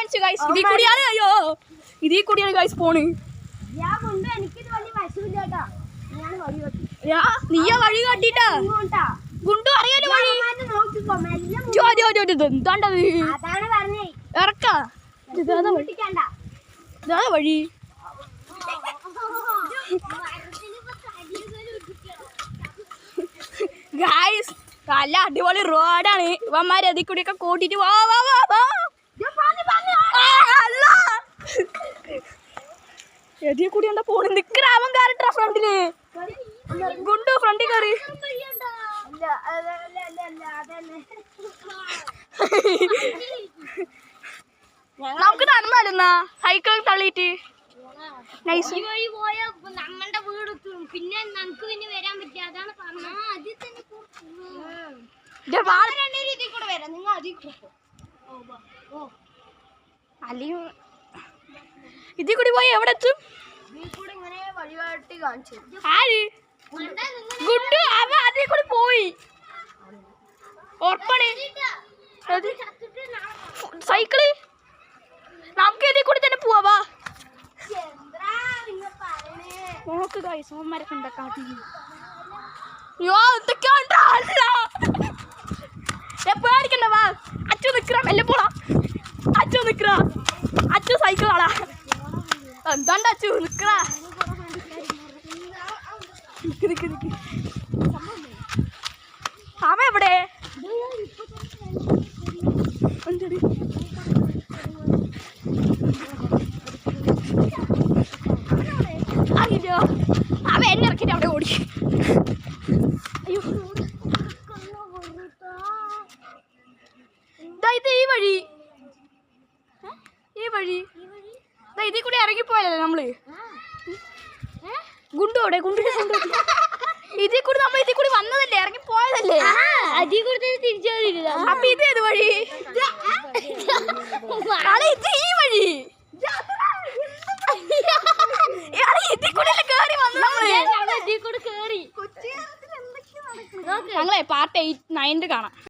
കാണിച്ചു ഗൈസ്. ഇതിൽ കൂടിയാണ് അയ്യോ ഇതിൽ കൂടിയാണ് ഗൈസ് പോണ്. നീയാ വഴി കാട്ടിട്ടാ ഗുണ്ടു അറിയാലോ വഴി. എന്താണ്ടത് ഇറക്കാ ഇതാ വഴി. ഗൈസ് നല്ല അടിപൊളി റോഡാണ്. ഇവന്മാര് അതിൽ കൂടിയൊക്കെ കൂട്ടിട്ട് വാ വാ വാ വാ. എതിൽ കൂടി എന്താ പോണ് നിക്കറാവൻ കാരട്ടാ ഫ്രണ്ടില്. ഗുണ്ടു ഫ്രണ്ടിൽ കയറി. നമുക്ക് നടന്നാലെന്നാ സൈക്കിൾ തള്ളിയിട്ട്. നമ്മളുടെ വീട് പിന്നെ നമുക്ക് പിന്നെ വരാൻ പറ്റിയ അതാണ് ഇതിൽ കൂടി പോയി എവിടെ എത്തും? ആര് ഗുണ്ടു അവ അതിൽ കൂടി പോയി. ഉറപ്പാണ് സൈക്കിള്. നമുക്ക് ഇതിൽ കൂടി തന്നെ പോവാ. നോക്ക് ഗൈസ് അവന്മാരൊക്കെ ഉണ്ടാക്കാട്ടി. പേടിക്കണ്ട വാ. അച്ചു നിക്കറ മെല്ലെ പോടാ. അച്ചു നിക്കറ. അച്ചു സൈക്കിളാടാ. എന്താണ്ട് അച്ചു നിക്കറ. അവ എവിടെ? അറിയില്ലോ. അവ എന്നെ ഇറക്കിട്ട് അവിടെ ഓടി. അയ്യോ ഇത് ഈ വഴി. ഈ വഴി ഇതിൽ കൂടി ഇറങ്ങിപ്പോയല്ലേ നമ്മള്. ഗുണ്ടു അവിടെ ഗുണ്ടിനെ കൊണ്ട് ഇതിൽ കൂടി നമ്മൾ ഇതിൽ കൂടി വന്നതല്ലേ ഇറങ്ങി പോയതല്ലേ. അതിൽ കൂടി തിരിച്ചു വന്നില്ല. അപ്പൊ ഇത് ഏത് വഴി? ഇത് ഈ വഴി. ഇതിൽ കൂടി കേറി വന്നു നമ്മള്. കേറി ഞങ്ങളെ പാർട്ട് 8 9 കാണാം.